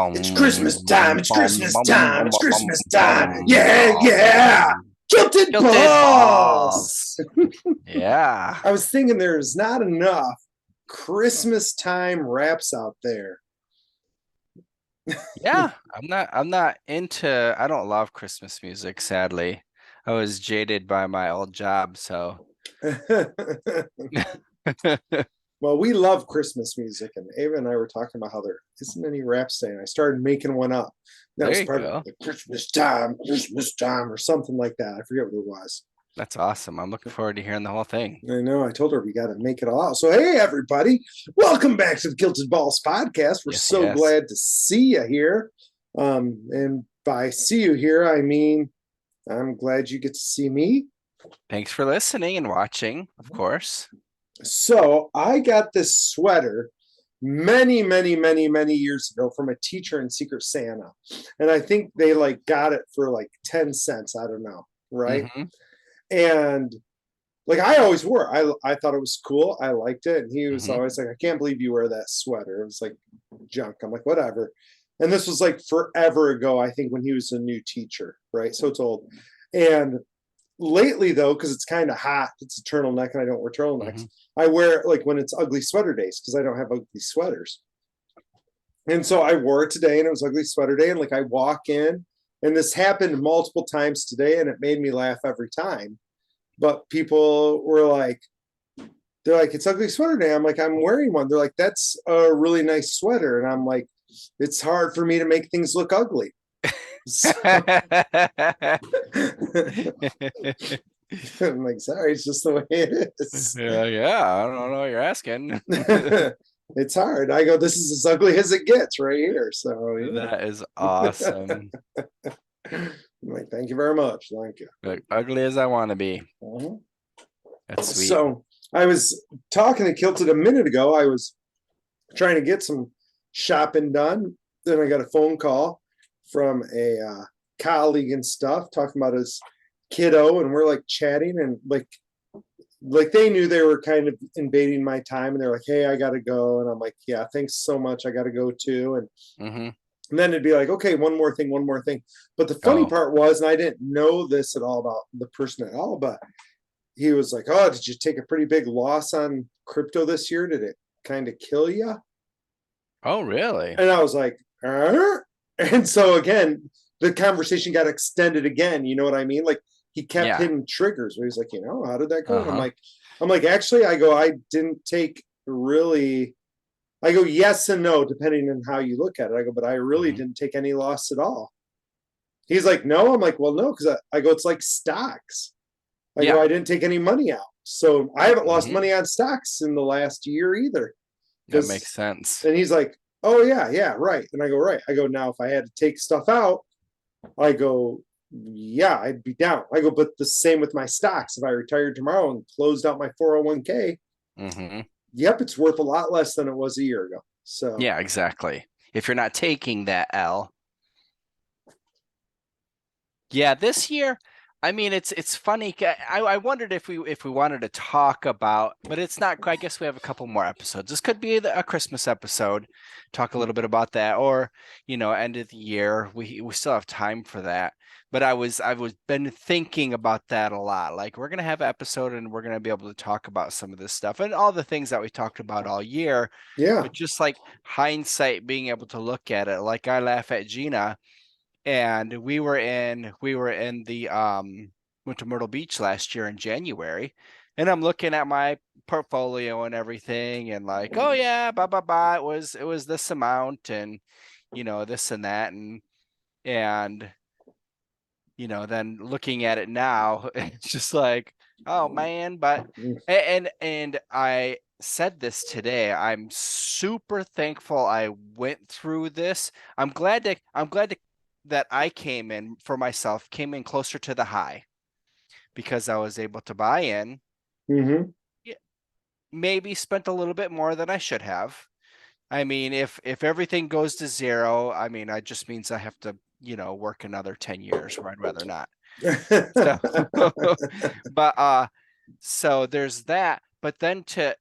It's Christmas time. It's Christmas time. It's Christmas time. Yeah, yeah. Bum. Guilted Tilted balls. balls. Yeah. I was thinking there's not enough Christmas time raps out there. Yeah. I'm not into I don't love Christmas music, sadly. I was jaded by my old job, so Well, we love Christmas music, and Ava and I were talking about how there isn't any rap saying. I started making one up. That there was you part of go. the Christmas time, or something like that. I forget what it was. That's awesome. I'm looking forward to hearing the whole thing. I know. I told her we got to make it all out. So, hey, everybody, welcome back to the Kilted Balls podcast. We're Yes, so yes. glad to see you here. And by see you here, I mean I'm glad you get to see me. Thanks for listening and watching, of course. So, I got this sweater many, many, many, many years ago from a teacher in Secret Santa. And I think they like got it for like 10 cents. I don't know. Right. Hmm. And like I always wore. I thought it was cool. I liked it. And he was Hmm. always like, I can't believe you wear that sweater. It was like junk. I'm like, whatever. And this was like forever ago, I think, when he was a new teacher, right? So it's old. And lately though, because it's kind of hot, it's a turtleneck and I don't wear turtlenecks. Hmm. I wear it like when it's ugly sweater days because I don't have ugly sweaters. And so I wore it today and it was ugly sweater day. And like I walk in, and this happened multiple times today, and it made me laugh every time. But people were like, they're like, it's ugly sweater day. I'm like, I'm wearing one. They're like, that's a really nice sweater. And I'm like, it's hard for me to make things look ugly. So I'm like, sorry, it's just the way it is. Yeah, I don't know what you're asking. It's hard. I go, this is as ugly as it gets right here. So yeah. That is awesome. I'm like, thank you very much. Thank you. Like, ugly as I want to be. Mhm. That's sweet. So I was talking to Kilted a minute ago. I was trying to get some shopping done. Then I got a phone call from a colleague and stuff talking about his kiddo, and we're like chatting, and like they knew they were kind of invading my time, and they're like, hey, I gotta go. And I'm like, yeah, thanks so much, I gotta go too. Hmm. And then it'd be like, okay, one more thing. But the funny Oh, part was, and I didn't know this at all about the person at all, but he was like, oh, did you take a pretty big loss on crypto this year? Did it kind of kill you? oh, really? And I was like, and so again, the conversation got extended again. You know what I mean? Like he kept Yeah. hitting triggers where he's like, how did that go? And Uh-huh. I'm like, actually, I go, I didn't take really. I go, yes and no, depending on how you look at it. I go, but I really Hmm. didn't take any loss at all. He's like, no. I'm like, well, no, because I go, it's like stocks. I go, Yeah. I didn't take any money out. So I haven't lost Hmm. money on stocks in the last year either. That makes Because, sense. and he's like, oh, yeah, yeah, right. And I go, right. I go, now, if I had to take stuff out, I go, yeah, I'd be down. I go, but the same with my stocks. If I retired tomorrow and closed out my 401k, Hmm. yep, it's worth a lot less than it was a year ago. So, Yeah, exactly. If you're not taking that L. Yeah, this year, I mean, it's funny. I wondered if we wanted to talk about, but it's not. I guess we have a couple more episodes. This could be a Christmas episode. Talk a little bit about that, or end of the year. We still have time for that. But I was been thinking about that a lot. Like we're gonna have an episode, and we're gonna be able to talk about some of this stuff and all the things that we talked about all year. yeah. But just like hindsight, being able to look at it, like I laugh at Gina and we were in the went to Myrtle Beach last year in January, and I'm looking at my portfolio and everything and like, oh yeah, blah blah blah, it was this amount and this and that and then looking at it now, it's just like, oh man. But and I said this today, I'm super thankful I went through this. I'm glad that I came in closer to the high because I was able to buy in. Mm-hmm. Yeah, maybe spent a little bit more than I should have. I mean, if everything goes to zero, I mean, it just means I have to, work another 10 years where I'd rather not. So, but so there's that. but then to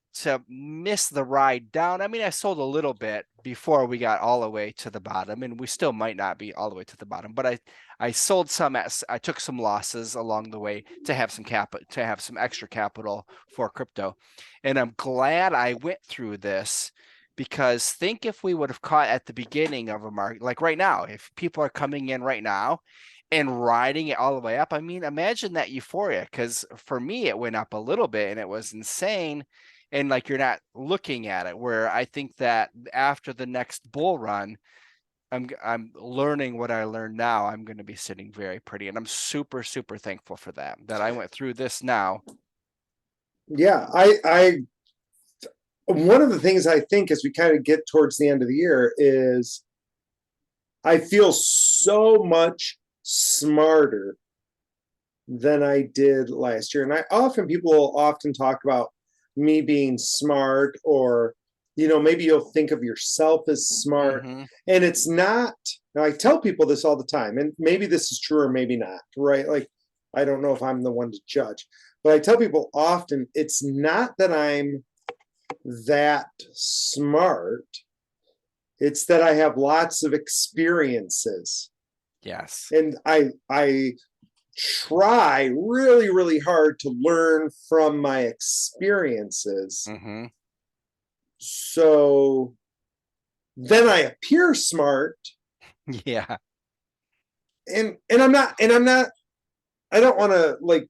miss the ride down. I mean, I sold a little bit before we got all the way to the bottom, and we still might not be all the way to the bottom, but I sold some I took some losses along the way to have some to have some extra capital for crypto. And I'm glad I went through this, because think if we would have caught at the beginning of a market, like right now, if people are coming in right now and riding it all the way up, I mean, imagine that euphoria. Because for me, it went up a little bit and it was insane. And like, you're not looking at it, where I think that after the next bull run, I'm learning what I learned now. I'm going to be sitting very pretty, and I'm super, super thankful for that I went through this now. Yeah, I one of the things I think as we kind of get towards the end of the year is I feel so much smarter than I did last year. And people will often talk about me being smart, or, maybe you'll think of yourself as smart. Mm-hmm. And it's not. Now, I tell people this all the time, and maybe this is true or maybe not, right? Like, I don't know if I'm the one to judge, but I tell people often it's not that I'm that smart. It's that I have lots of experiences. Yes. And I try really, really hard to learn from my experiences. Mm-hmm. So then I appear smart. Yeah. And I'm not, I don't want to like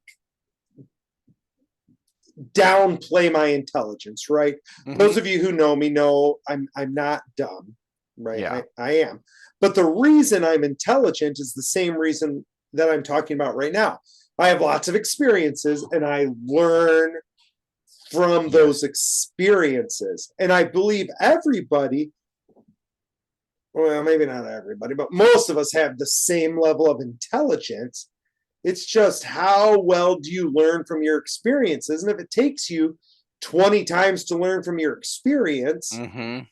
downplay my intelligence, right? Mm-hmm. Those of you who know me know I'm not dumb, right? Yeah. I am. But the reason I'm intelligent is the same reason that I'm talking about right now. I have lots of experiences and I learn from those experiences. And I believe everybody, well, maybe not everybody, but most of us have the same level of intelligence. It's just how well do you learn from your experiences? And if it takes you 20 times to learn from your experience, mm-hmm.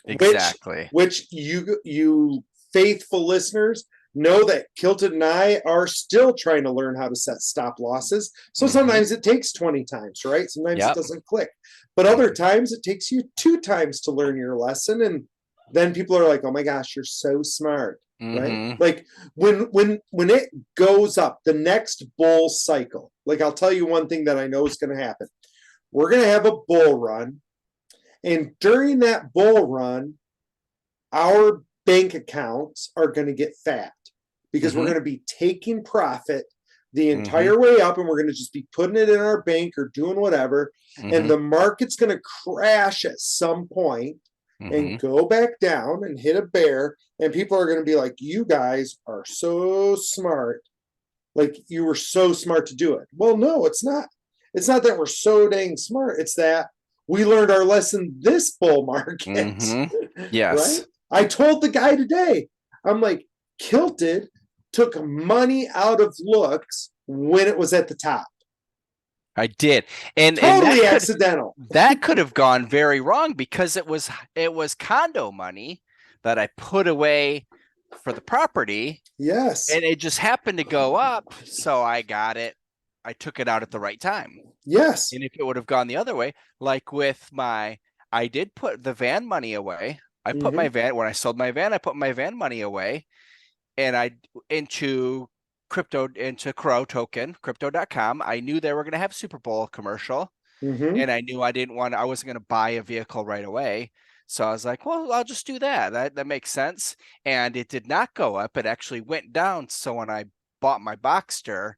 Exactly, which you faithful listeners know that Kilton and I are still trying to learn how to set stop losses. So sometimes it takes 20 times, right? Sometimes it doesn't click, but other times it takes you 2 times to learn your lesson. And then people are like, oh my gosh, you're so smart, right? Like when it goes up, the next bull cycle, like I'll tell you one thing that I know is going to happen. We're going to have a bull run. And during that bull run, our bank accounts are going to get fat because we're going to be taking profit the entire way up, and we're going to just be putting it in our bank or doing whatever. And the market's going to crash at some point and go back down and hit a bear. And people are going to be like, you guys are so smart. Like, you were so smart to do it. Well, no, it's not. It's not that we're so dang smart. It's that we learned our lesson this bull market. Yes. Right? I told the guy today, I'm like, Kilted took money out of looks when it was at the top. I did. And totally accidental. That could have gone very wrong, because it was condo money that I put away for the property. Yes. And it just happened to go up. So I got it. I took it out at the right time. Yes. And if it would have gone the other way, like with I did put the van money away. I put my van, when I sold my van, I put my van money away, and into Crow Token, crypto.com. I knew they were going to have Super Bowl commercial, and I knew I wasn't going to buy a vehicle right away. So I was like, well, I'll just do that. That makes sense. And it did not go up. It actually went down. So when I bought my Boxster,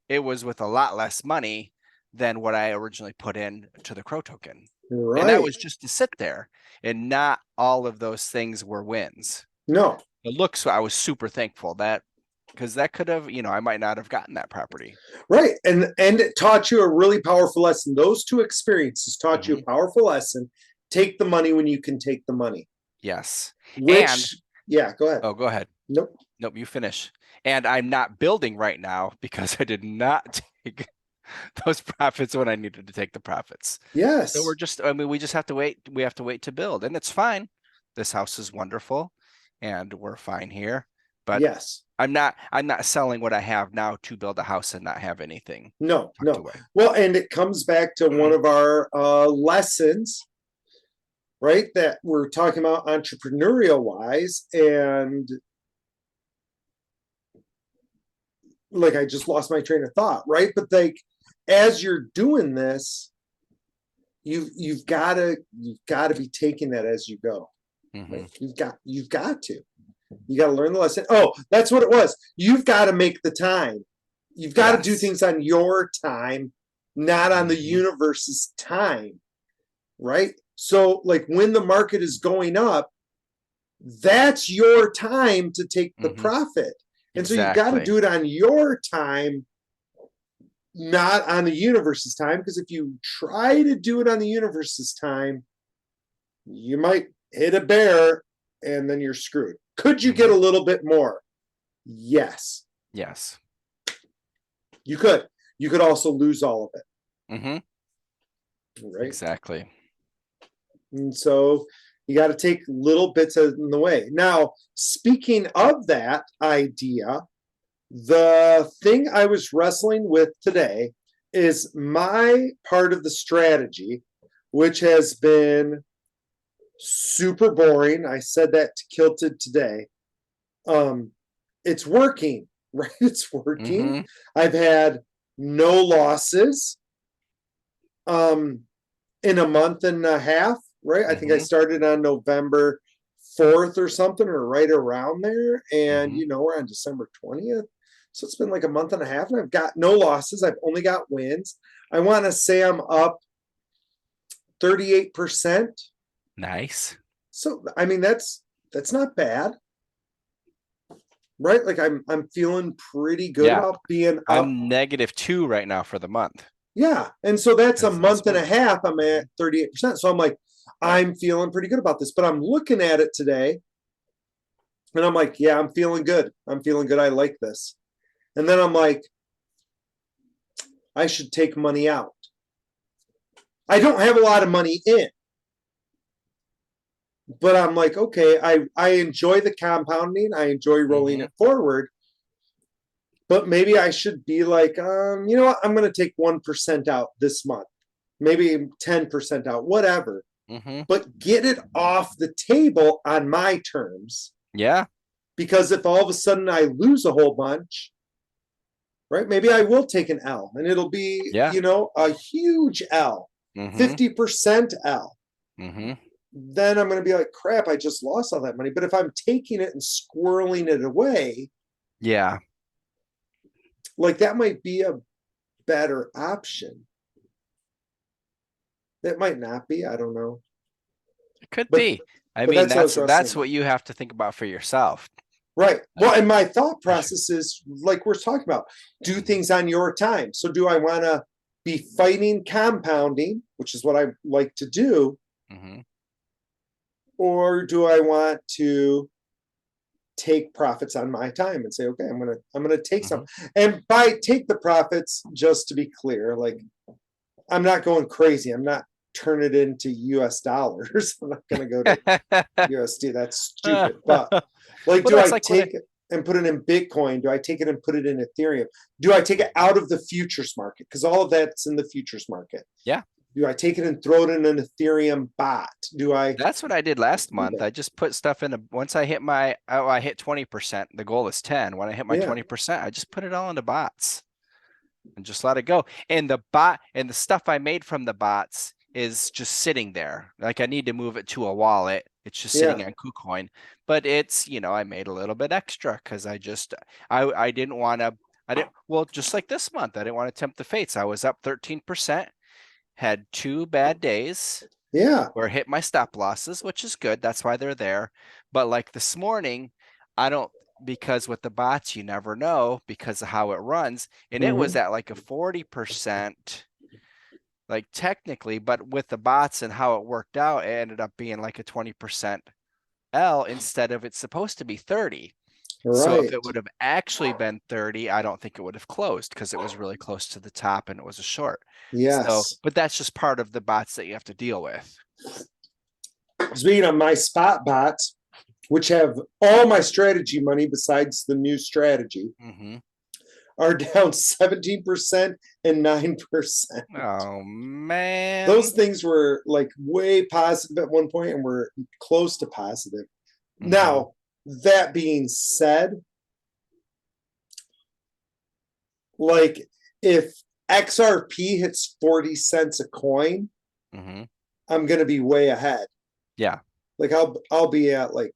it was with a lot less money than what I originally put in to the Crow Token. Right. And that was just to sit there, and not all of those things were wins. No. The looks, I was super thankful that, because that could have, I might not have gotten that property. Right. And it taught you a really powerful lesson. Those 2 experiences taught you a powerful lesson. Take the money when you can take the money. Yes. Yeah, go ahead. Oh, go ahead. Nope, you finish. And I'm not building right now because I did not take those profits when I needed to take the profits. Yes. So we just have to wait. We have to wait to build, and it's fine. This house is wonderful and we're fine here, but yes, I'm not selling what I have now to build a house and not have anything No, tucked no. away. Well, and it comes back to one of our lessons, right? That we're talking about entrepreneurial wise, and like I just lost my train of thought, right? But like as you're doing this, you've gotta be taking that as you go. Mhm. Right? You've got to. You got to learn the lesson. Oh, that's what it was. You've got to make the time. You've got to do Yes. things on your time, not on the Mhm. universe's time. Right? So, like when the market is going up, that's your time to take the Mhm. profit. And so you've got to Exactly. do it on your time, not on the universe's time. Because if you try to do it on the universe's time, you might hit a bear and then you're screwed. Could you get a Mhm. little bit more? Yes, Yes. you could. You could also lose all of it, Mhm. right? Exactly. And so you got to take little bits in the way. Now, speaking of that idea, the thing I was wrestling with today is my part of the strategy, which has been super boring. I said that to Kilted today. Um, it's working, right? It's working. Mhm. I've had no losses in a month and a half, right? I think I Mhm. started on November 4th or something, or right around there. And Mhm. we're on December 20th. So it's been like a month and a half, and I've got no losses. I've only got wins. I want to say I'm up 38%. Nice. So I mean that's not bad, right? Like I'm feeling pretty good Yeah. about being up. I'm -2 right now for the month. Yeah. And so that's a Because of this month and a move. half. I'm at Mhm. 38%. So I'm like, I'm feeling pretty good about this. But I'm looking at it today and I'm like, yeah, I'm feeling good. I'm feeling good. I like this. And then I'm like, I should take money out. I don't have a lot of money in, but I'm like, okay, I enjoy the compounding. I enjoy rolling Mhm. it forward. But maybe I should be like, you know what? I'm going to take 1% out this month, maybe 10% out, whatever. Mhm. But get it off the table on my terms. Yeah. Because if all of a sudden I lose a whole bunch, right? Maybe I will take an L and it'll be, Yeah. a huge L, Mhm. 50% L. Mhm. Then I'm going to be like, crap, I just lost all that money. But if I'm taking it and squirreling it away, Yeah. like that might be a better option. That might not be. I don't know. It could But be. I but mean, that's what I that's was wrestling that's with. what you have to think about for yourself. Right. Well, Like, and my thought as you- process is like we're talking about, do Mhm. things on your time. So do I want to be fighting compounding, which is what I like to do, Mhm. or do I want to take profits on my time and say, okay, I'm gonna take some. Mhm. And by take the profits, just to be clear, like I'm not going crazy. I'm not turning it into US dollars. I'm not gonna go to USD. That's stupid. But like, Well, do that's I like what take it and put it in Bitcoin? Do I take it and put it in Ethereum? Do I take it out of the futures market? Because all of that's in the futures market. Yeah, Do I take it and throw it in an Ethereum bot? Do I that's what I did last do month. that? I just put stuff in a once I hit I hit 20%. The goal is 10. When I hit my Yeah. 20%, I just put it all into bots and just let it go. And the stuff I made from the bots is just sitting there. Like I need to move it to a wallet. It's just sitting Yeah. on KuCoin, but it's, I made a little bit extra because I didn't want to, well, just like this month, I didn't want to tempt the fates. I was up 13%, had 2 bad days Yeah. where I hit my stop losses, which is good. That's why they're there. But like this morning, I don't, because with the bots, you never know because of how it runs. And it was Hmm. at like a 40%, like technically, but with the bots and how it worked out, it ended up being like a 20% L instead of it's supposed to be 30. So if Right. it would have actually been 30, I don't think it would have closed because it was really close to the top and it was a short. So, Yes. but that's just part of the bots that you have to deal with. Speaking of my spot bots, which have all my strategy money besides the new strategy, Mm-hmm. are down 17% and 9%. Oh man. Those things were like way positive at one point and were close to positive. Mhm. Now, that being said, like if XRP hits 40 cents a coin, Mm-hmm. I'm gonna be way ahead. Yeah. Like I'll be at like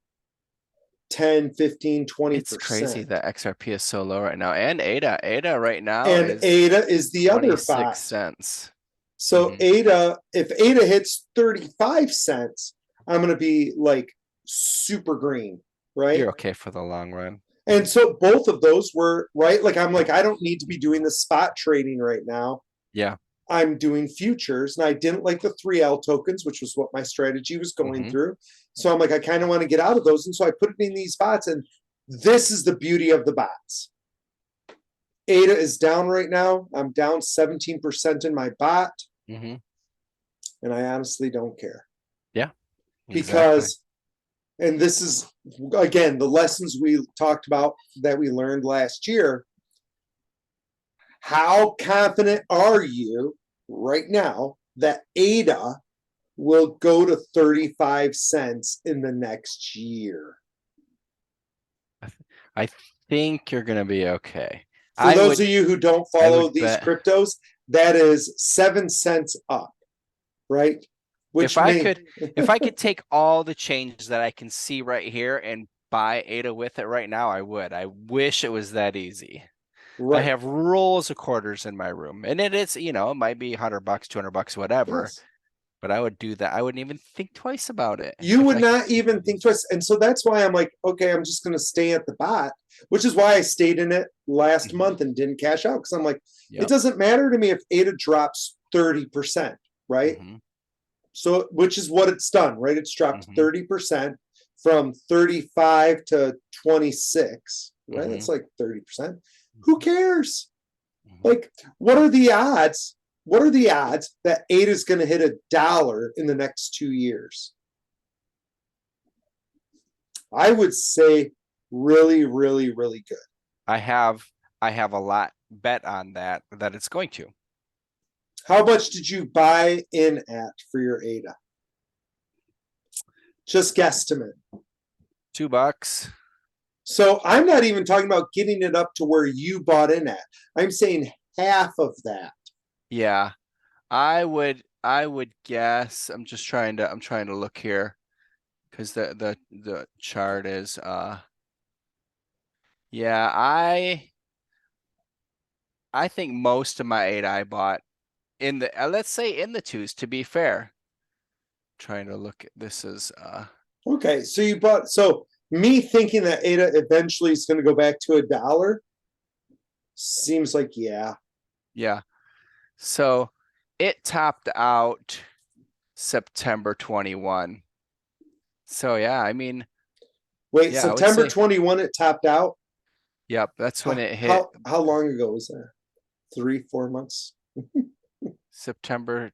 10, 15, 20%. It's crazy that XRP is so low right now. And ADA right now And is ADA is the other 26 bot. cents. So Mhm. if ADA hits 35 cents, I'm gonna be like super green, right? You're okay for the long run. And so both of those were right. Like I'm like, I don't need to be doing the spot trading right now. Yeah. I'm doing futures, and I didn't like the 3L tokens, which was what my strategy was going Mhm. through. So I'm like, I kind of want to get out of those. And so I put it in these bots, and this is the beauty of the bots. ADA is down right now. I'm down 17% in my bot, Mm-hmm. and I honestly don't care. Yeah. Exactly. Because, and this is, again, the lessons we talked about that we learned last year. How confident are you right now that ADA will go to 35 cents in the next year? I think you're gonna be okay. For those of you who don't follow these bet. cryptos, that is 7 cents up, right? Which if I could take all the changes that I can see right here and buy ADA with it right now, I would. I wish it was that easy. right. I have rolls of quarters in my room, and it is, it might be $100, $200, whatever. Yes. But I would do that. I wouldn't even think twice about it. You would not even think twice. And so that's why I'm like, okay, I'm just going to stay at the bot, which is why I stayed in it last month and didn't cash out. Cause I'm like, it doesn't matter to me if ADA drops 30%, right? So, which is what it's done, right? It's dropped 30% from 35 to 26, right? That's like 30%. Who cares? Like, what are the odds? What are the odds that ADA is going to hit $1 in the next 2 years? I would say really, really, really good. I have a lot bet on that it's going to. How much did you buy in at for your ADA? Just guesstimate. $2. So I'm not even talking about getting it up to where you bought in at. I'm saying half of that. Yeah. I would guess, I'm trying to look here because the chart is yeah, I think most of my ADA I bought in the let's say in the twos, to be fair. Trying to look at this is okay, so you bought, so me thinking that ADA eventually is going to go back to $1 seems like yeah. So it topped out September 21. So yeah, I mean, wait, September 21 it topped out. Yep, that's when it hit. How long ago was that? 3-4 months. September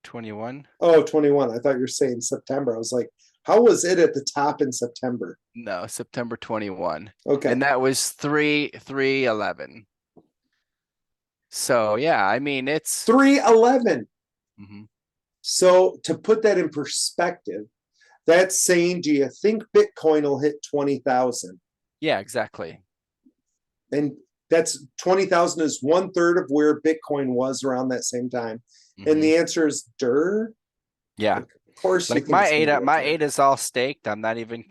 21. Oh, 21. I thought you were saying September. I was like, how was it at the top in September? No, September 21. Okay. And that was 311. So yeah, I mean it's 311. So to put that in perspective, that's saying, do you think Bitcoin will hit 20,000? Yeah, exactly. And that's 20,000 is 1/3 of where Bitcoin was around that same time. And the answer is yeah. Like, of course, like my ADA is all staked. I'm not even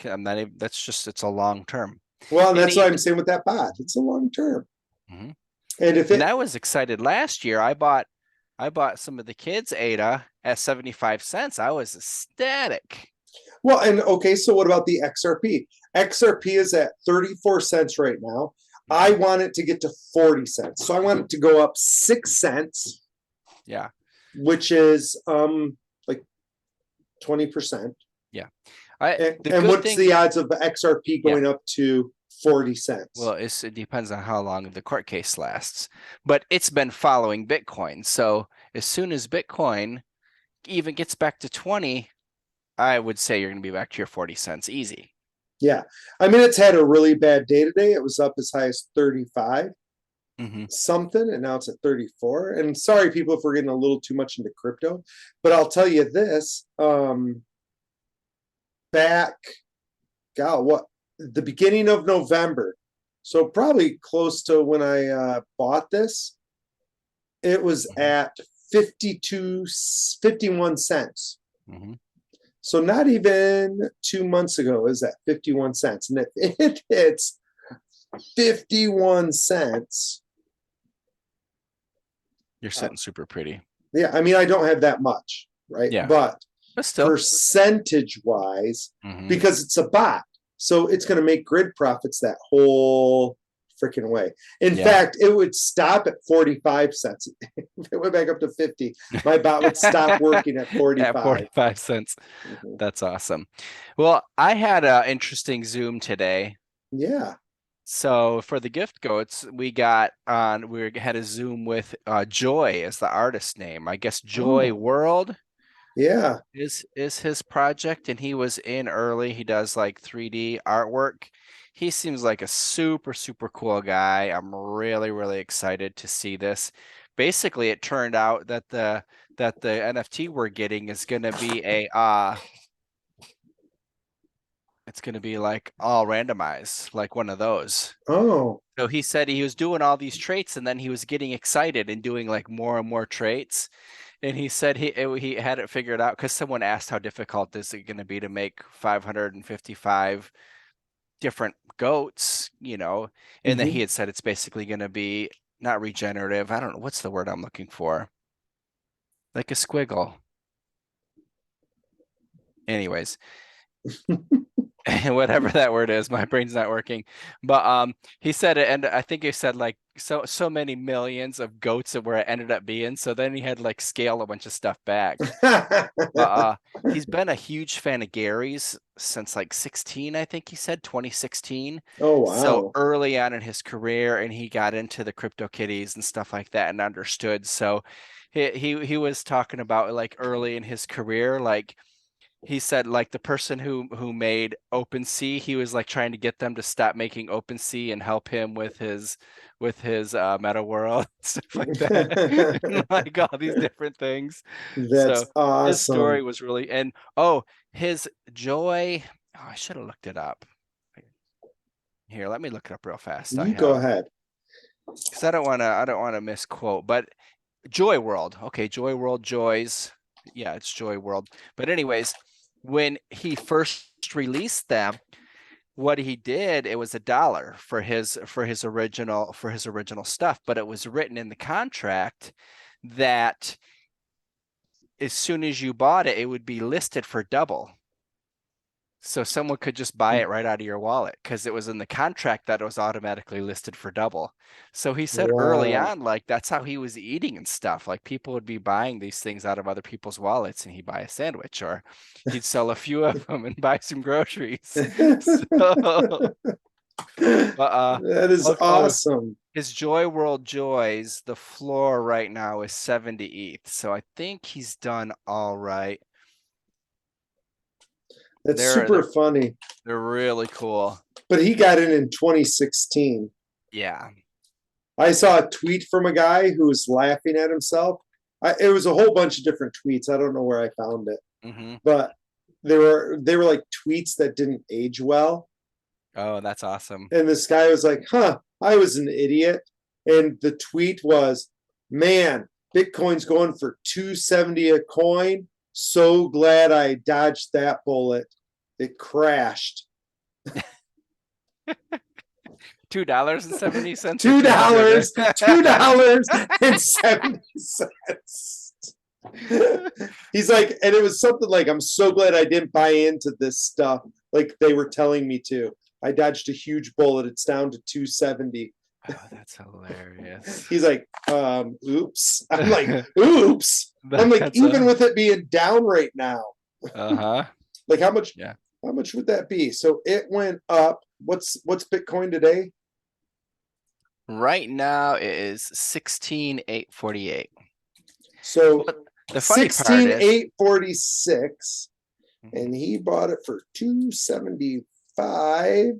that's just, it's a long term. Well, and that's what I'm saying with that bot. It's a long term. And I was excited last year, I bought some of the kids' ADA at 75 cents. I was ecstatic. Well, and okay, so what about the XRP? XRP is at 34 cents right now. I want it to get to 40 cents. So I want it to go up 6 cents. Yeah. Which is like 20%. Yeah. And what's the odds of the XRP going up to 40 cents? Well, it depends on how long the court case lasts. But it's been following Bitcoin. So as soon as Bitcoin even gets back to 20, I would say you're going to be back to your 40 cents easy. Yeah. I mean, it's had a really bad day today. It was up as high as 35 Hmm. something, and now it's at 34. And sorry, people, if we're getting a little too much into crypto, but I'll tell you this, back, God, what, the beginning of November, so probably close to when I bought this, it was Hmm. at 52, 51 cents. Hmm. So not even 2 months ago is at 51 cents. And if it hits 51 cents, You're uh, sitting super pretty. yeah, I mean, I don't have that much, right? Yeah, But but still. percentage wise, Hmm. because it's a bot, so it's going to make grid profits that whole freaking way. In Yeah. fact, it would stop at 45 cents. If it went back up to 50, my bot would stop working at 45. At 45 cents. Mhm. That's awesome. Well, I had an interesting Zoom today. Yeah. So for the gift goats, we had a Zoom with Joy as the artist name. I guess Joy Oh, World yeah. is his project, and he was in early. He does like 3D artwork. He seems like a super, super cool guy. I'm really, really excited to see this. Basically, it turned out that the NFT we're getting is gonna be it's gonna be like all randomized, like one of those. Oh. So he said he was doing all these traits and then he was getting excited and doing like more and more traits. And he said he had it figured out because someone asked how difficult is it going to be to make 555 different goats, and then he Mhm. had said it's basically going to be not regenerative. I don't know what's the word I'm looking for. Like a squiggle. Anyways, whatever that word is, my brain's not working. But he said it, and I think he said like so many millions of goats of where it ended up being. So then he had like scale a bunch of stuff back. But he's been a huge fan of Gary's since like 16, I think he said 2016. Oh, So wow. early on in his career, and he got into the crypto kitties and stuff like that and understood. So he was talking about like early in his career, like he said like the person who made OpenSea, he was like trying to get them to stop making OpenSea and help him with his meta world stuff like that. And like all these different things. That's So his story awesome. was really and his Joy. Oh, I should have looked it up. Here, let me look it up real fast. I You go have ahead. because I don't want to misquote, but Joy World. Okay, Joy World, Joys. Yeah, it's Joy World. But anyways, when he first released them, what he did, it was $1 for his original stuff, but it was written in the contract that as soon as you bought it, it would be listed for double. So someone could just buy it right out of your wallet because it was in the contract that it was automatically listed for double. So he said early Wow. on, like that's how he was eating and stuff. Like people would be buying these things out of other people's wallets and he'd buy a sandwich or he'd sell a few of them and buy some groceries. So, but That is awesome. his Joy World Joys, the floor right now is 70 ETH. So I think he's done all right. That's They're super they're funny. they're really cool. But he got in 2016. Yeah. I saw a tweet from a guy who was laughing at himself. It was a whole bunch of different tweets. I don't know where I found it, Hmm. but they were like tweets that didn't age well. Oh, that's awesome. And this guy was like, "Huh, I was an idiot." And the tweet was, "Man, Bitcoin's going for 270 a coin. So glad I dodged that bullet. It crashed." $2.70 or Two 200. dollars, $2.70. He's like, and it was something like, "I'm so glad I didn't buy into this stuff like they were telling me to. I dodged a huge bullet. It's down to 270." Oh, that's hilarious. He's like, oops. I'm like, oops. I'm like, That's even with it being down right now, uh-huh. like how much Yeah. would that be? So it went up. What's Bitcoin today? Right now it is 16,848. So But the funny part is 16,846, Mhm. and he bought it for 270 25.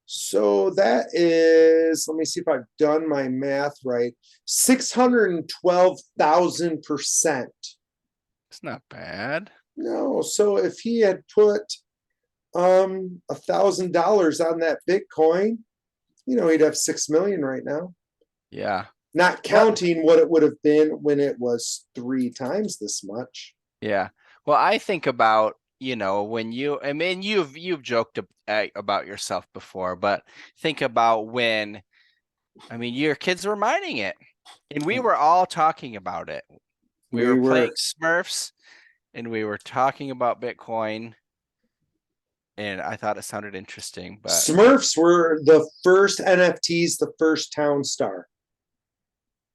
So that is, let me see if I've done my math right. 612,000%. It's not bad. No, so if he had put $1,000 on that Bitcoin, he'd have 6 million right now. Yeah. Not counting what it would have been when it was 3 times this much. Yeah. Well, I think about, when you've joked about yourself before, but think about when, your kids were mining it and we were all talking about it. We were playing Smurfs and we were talking about Bitcoin. And I thought it sounded interesting, but Smurfs were the first NFTs, the first Town Star.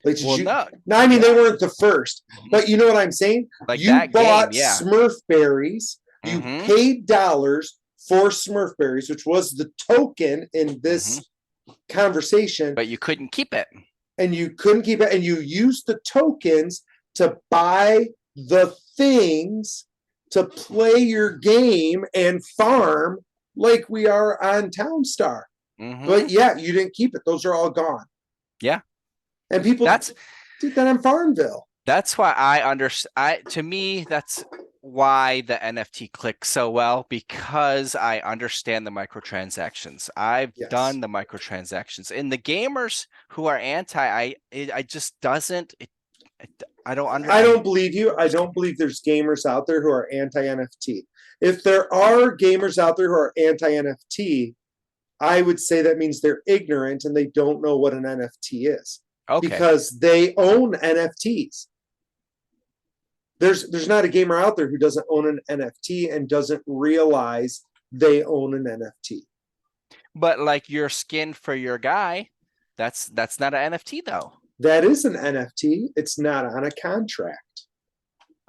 Like, they weren't the first, but you know what I'm saying? Like you that bought game, yeah. Smurf berries, you paid dollars for Smurf berries, which was the token in this conversation. But you couldn't keep it. And you couldn't keep it, and you used the tokens to buy the things to play your game and farm like we are on Townstar. But yeah, you didn't keep it. Those are all gone. Yeah. And people did that in Farmville. That's why to me, that's why the NFT clicks so well, because I understand the microtransactions. I've done the microtransactions, and the gamers who are anti, I just doesn't. I don't believe you. I don't believe there's gamers out there who are anti-NFT. If there are gamers out there who are anti-NFT, I would say that means they're ignorant and they don't know what an NFT is. Okay. Because they own NFTs. There's not a gamer out there who doesn't own an NFT and doesn't realize they own an NFT. But like your skin for your guy, that's not an NFT though. That is an NFT. It's not on a contract.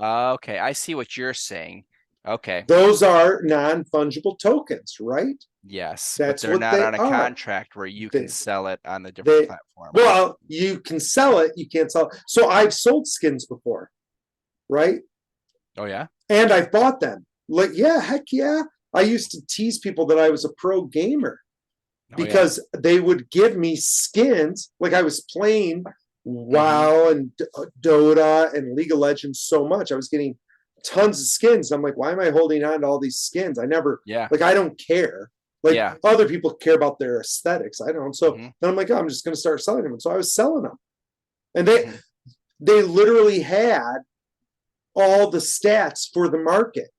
Okay, I see what you're saying. Okay. Those are non-fungible tokens, right? Yes, that's but they're not on a contract where you can sell it on the different platform. Well, you can sell it, you can't sell it. So I've sold skins before, right? Oh yeah. And I've bought them. Like, yeah, heck yeah. I used to tease people that I was a pro gamer because they would give me skins. Like I was playing WoW and Dota and League of Legends so much. I was getting tons of skins. I'm like, why am I holding on to all these skins? I don't care. Like other people care about their aesthetics. I don't. So then I'm like, oh, I'm just going to start selling them. And so I was selling them. And they literally had all the stats for the market.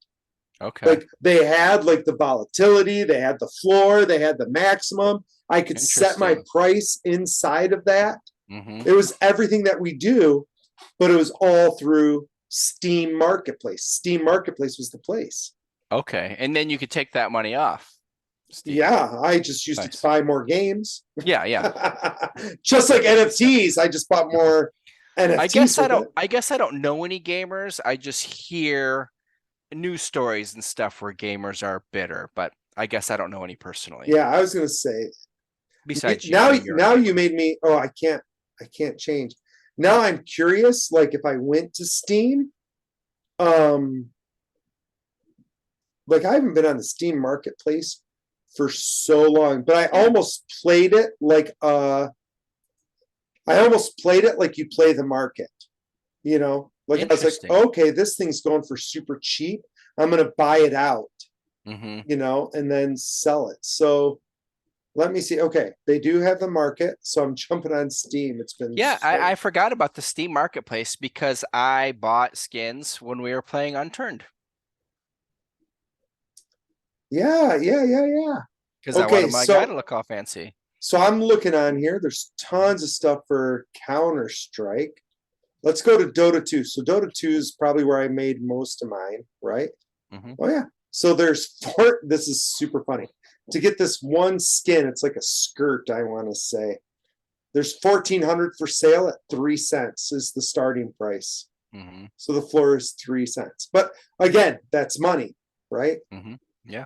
Okay. Like they had like the volatility, they had the floor, they had the maximum. I could set my price inside of that. It was everything that we do, but it was all through Steam Marketplace. Steam Marketplace was the place. Okay. And then you could take that money off. Steam. Yeah, I just used it to buy more games. Yeah. Just like NFTs, I just bought more NFTs. I guess I don't know any gamers. I just hear news stories and stuff where gamers are bitter, but I guess I don't know any personally. Yeah, I was gonna say. Besides now you made me. Oh, I can't change. Now I'm curious. Like if I went to Steam, like I haven't been on the Steam Marketplace for so long, but I almost played it like you play the market, like I was like, okay, this thing's going for super cheap. I'm going to buy it out, and then sell it. So let me see. Okay. They do have the market. So I'm jumping on Steam. It's been, I forgot about the Steam Marketplace because I bought skins when we were playing Unturned. Yeah. Because I wanted my guy to look all fancy. So I'm looking on here. There's tons of stuff for Counter-Strike. Let's go to Dota 2. So Dota 2 is probably where I made most of mine, right? Oh yeah. So there's this is super funny. To get this one skin, it's like a skirt, I want to say. There's 1,400 for sale at 3 cents is the starting price. So the floor is 3 cents. But again, that's money, right? Yeah.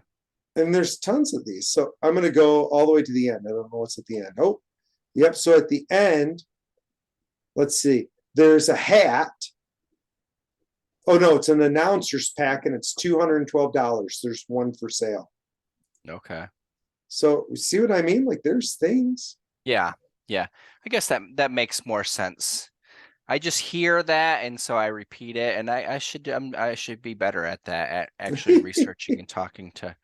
And there's tons of these. So I'm going to go all the way to the end. I don't know what's at the end. Oh, yep. So at the end, let's see. There's a hat. Oh, no, it's an announcer's pack, and it's $212. There's one for sale. Okay. So see what I mean? Like there's things. Yeah. Yeah. I guess that makes more sense. I just hear that, and so I repeat it, and I should be better at that, at actually researching and talking to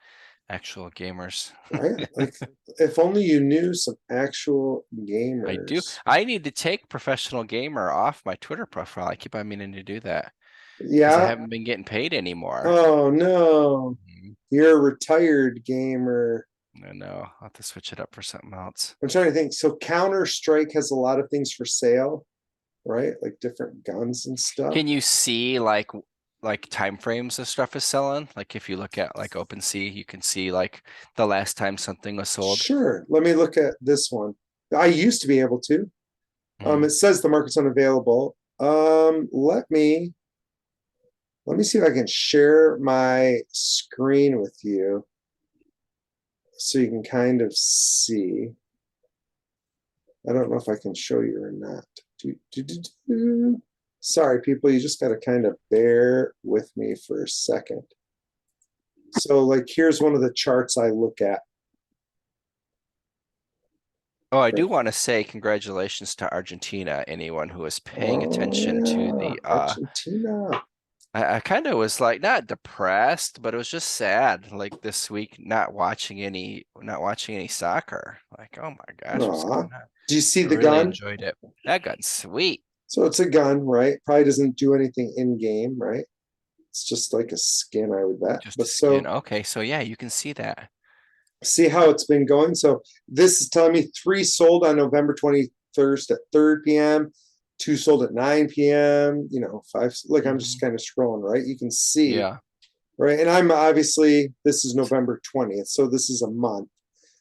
actual gamers. Right? Like if only you knew some actual I do. gamers. I need to take professional gamer off my Twitter profile. I keep on meaning to do that because I Yeah. haven't been getting paid anymore. Oh no. Mhm. You're a retired gamer. I know. I'll have to switch it up for something else. I'm trying to think. So Counter-Strike has a lot of things for sale, right? Like different guns and stuff. Can you see like time frames of stuff is selling? Like if you look at like OpenSea, you can see like the last time something was sold. Sure. Let me look at this one. I used to be able to. Mhm. It says the market's unavailable. Let me see if I can share my screen with you so you can kind of see. I don't know if I can show you or not. Sorry, people, you just got to kind of bear with me for a second. So, like, here's one of the charts I look at. Oh, I do want to say congratulations to Argentina, anyone who is paying attention to Oh, the yeah, Argentina. I kind of was like not depressed, but it was just sad like this week not watching any soccer. Like, oh my gosh, what's Aw. going on? Do you see I the really gun? enjoyed it. That gun's sweet. So it's a gun, right? Probably doesn't do anything in game, right? It's just like a skin, I would bet. Just a But skin. so Okay, so yeah, you can see that. see how it's been going. So this is telling me 3 sold on November 21st at 3 p.m., 2 sold at 9 p.m., 5. Like I'm just kind of scrolling, right? You can see, Yeah. right? And I'm obviously, this is November 20th. So this is a month.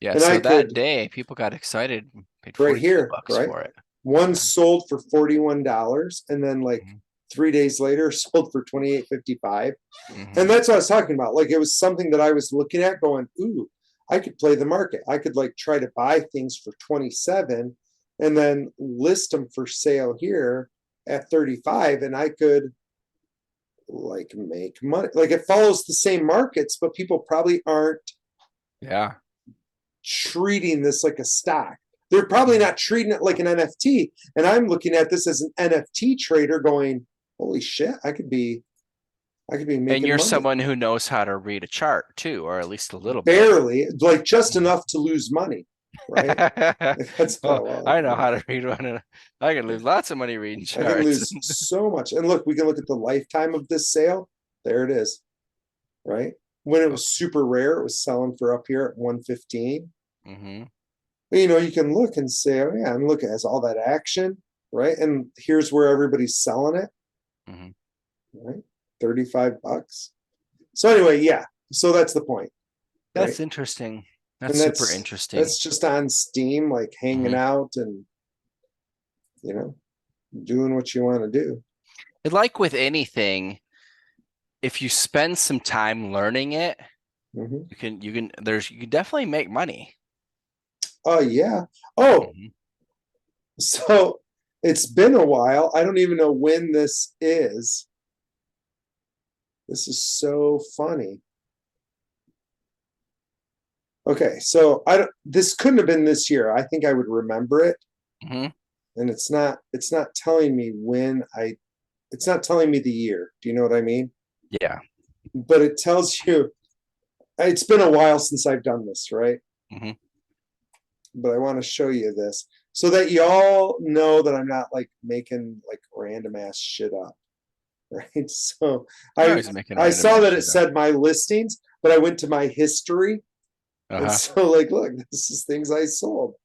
Yeah, And I so that could, day people got excited, paid right 42 here, bucks right? for it. One sold for $41. And then like Mhm. 3 days later, sold for $28.55. Mhm. And that's what I was talking about. Like it was something that I was looking at going, ooh, I could play the market. I could like try to buy things for 27 and then list them for sale here at 35 and I could like make money. Like it follows the same markets, but people probably aren't Yeah. treating this like a stock. They're probably not treating it like an NFT. And I'm looking at this as an NFT trader going, holy shit, I could be And making you're money. someone who knows how to read a chart too, or at least a little bit. Barely, like just enough to lose money, right? That's Oh, well, I know how to read one. And I can lose lots of money reading I can charts. lose so much. And look, we can look at the lifetime of this sale. There it is, right? When it was super rare, it was selling for up here at 115. Mm-hmm. You can look and say, oh yeah, and look, it has all that action, right? And here's where everybody's selling it, Mm-hmm. right? $35. So anyway, yeah. So that's the point, right? That's interesting. And That's super interesting. that's just on Steam, like hanging out and doing what you want to do. Like with anything, if you spend some time learning it, Mm-hmm. you can definitely make money. Oh yeah. Oh, Mhm. so it's been a while. I don't even know when this is. This is so funny. Okay, so this couldn't have been this year. I think I would remember it. Mhm. And it's not telling me it's not telling me the year. Do you know what I mean? Yeah. But it tells you it's been a while since I've done this, right? Mhm. But I want to show you this so that y'all know that I'm not like making like random ass shit up. Right. So You're I always making I random saw ass that it shit up. said my listings, but I went to my history. And Uh-huh. so like look, this is things I sold.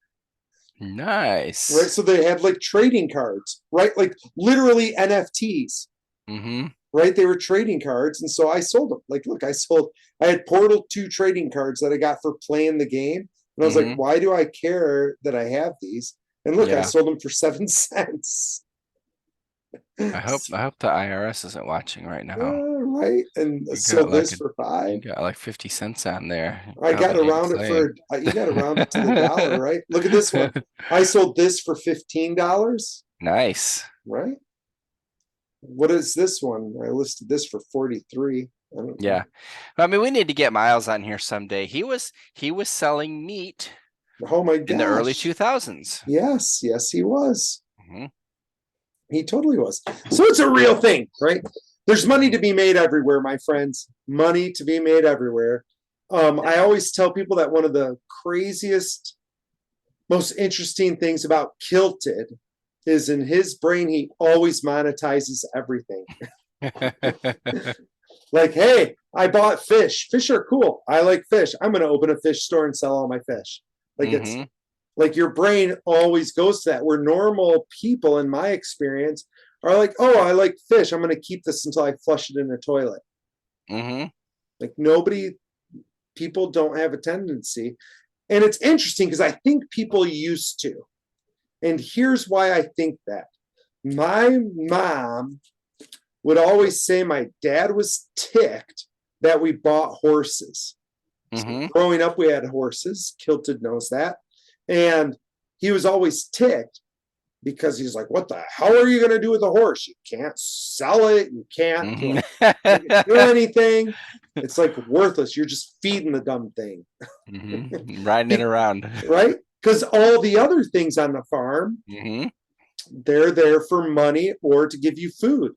Nice. Right. So they had like trading cards, right? Like literally NFTs. Mm-hmm. Right. They were trading cards. And so I sold them. Like, look, I had Portal 2 trading cards that I got for playing the game. And I was like, Mm-hmm. why do I care that I have these? And look, I Yeah. sold them for 7 cents. I hope the IRS isn't watching right now. Right. And You got sold like this for 5. you got like 50 cents on there. You I got probably need to around it claim. for you got to round it to the dollar, right? Look at this one. I sold this for $15, Nice. right? What is this one? I listed this for 43. I don't know. Yeah. I mean, we need to get Miles on here someday. He was selling meat Oh my in the early gosh. 2000s. Yes, yes, he was. Mhm. He totally was. So it's a real thing, right? There's money to be made everywhere, my friends. Money to be made everywhere. I always tell people that one of the craziest, most interesting things about Kilted is in his brain, he always monetizes everything. Like, hey, I bought fish. Fish are cool. I like fish. I'm going to open a fish store and sell all my fish. Like, it's Mhm. like your brain always goes to that. Where normal people, in my experience, are like, oh, I like fish. I'm going to keep this until I flush it in the toilet. Mhm. Like, people don't have a tendency. And it's interesting because I think people used to. And here's why I think that. My mom would always say my dad was ticked that we bought horses. So Mhm. growing up, we had horses. Kilted knows that. And he was always ticked because he's like, what the hell are you going to do with a horse? You can't sell it. You can't do Mhm. anything. It's like worthless. You're just feeding the dumb thing. Mhm. Riding it around. Right? Because all the other things on the farm, Mhm. they're there for money or to give you food.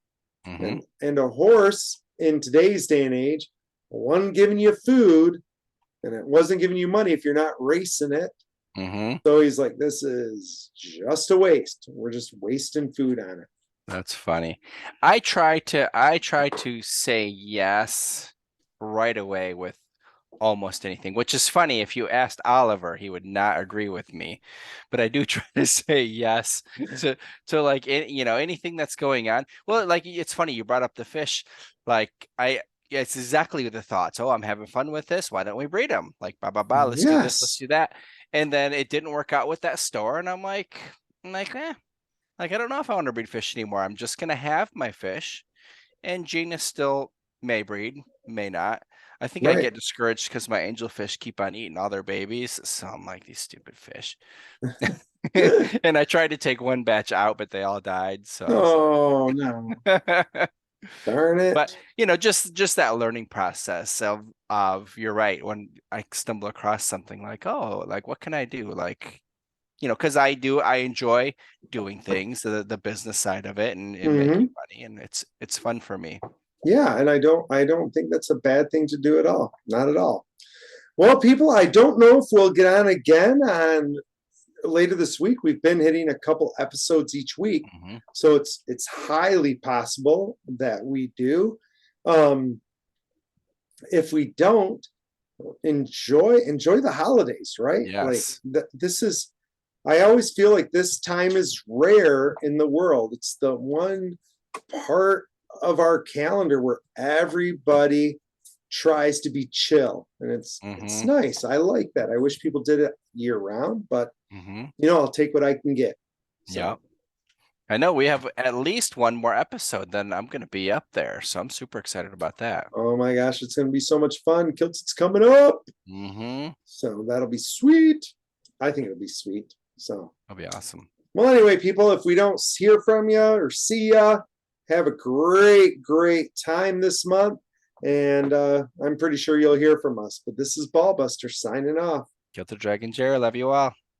Mhm. And a horse in today's day and age, one giving you food and it wasn't giving you money if you're not racing it. Mhm. So he's like, this is just a waste. We're just wasting food on it. That's funny. I try to say yes right away with almost anything, which is funny. If you asked Oliver, he would not agree with me. But I do try to say yes to like anything that's going on. Well, like it's funny you brought up the fish. Like yeah, it's exactly the thoughts. Oh, I'm having fun with this. Why don't we breed them? Like blah blah blah. Let's do this. Let's Yes. do that. And then it didn't work out with that store, and like, I don't know if I want to breed fish anymore. I'm just gonna have my fish, and Gina still may breed, may not. I think I Right. get discouraged because my angelfish keep on eating all their babies. So I'm like, these stupid fish. And I tried to take one batch out, but they all died. So I was Oh no. like, Darn but it. just that learning process of you're right. When I stumble across something like, oh, like what can I do? Like, because I enjoy doing things, the business side of it and making Mm-hmm. money, and it's fun for me. Yeah, and I don't think that's a bad thing to do at all. Not at all. Well, people, I don't know if we'll get on again on later this week. We've been hitting a couple episodes each week, Hmm. so it's highly possible that we do. Um, if we don't, enjoy the holidays, right? Like Yes. this is. I always feel like this time is rare in the world. It's the one part of our calendar where everybody tries to be chill, and it's Hmm. nice. I like that. I wish people did it year round, but Hmm. I'll take what I can get. Yeah. So, I know we have at least one more episode, then I'm gonna be up there. So I'm super excited about that. oh my gosh, it's going to be so much fun. Kilt's coming up. Hmm. So that'll be sweet. I think it'll be sweet. So, That'll be awesome. well, anyway, people, if we don't hear from you or see you, have a great, great time this month. And I'm pretty sure you'll hear from us. But this is Ballbuster signing off. Kill the Dragon Jerry. Love you all.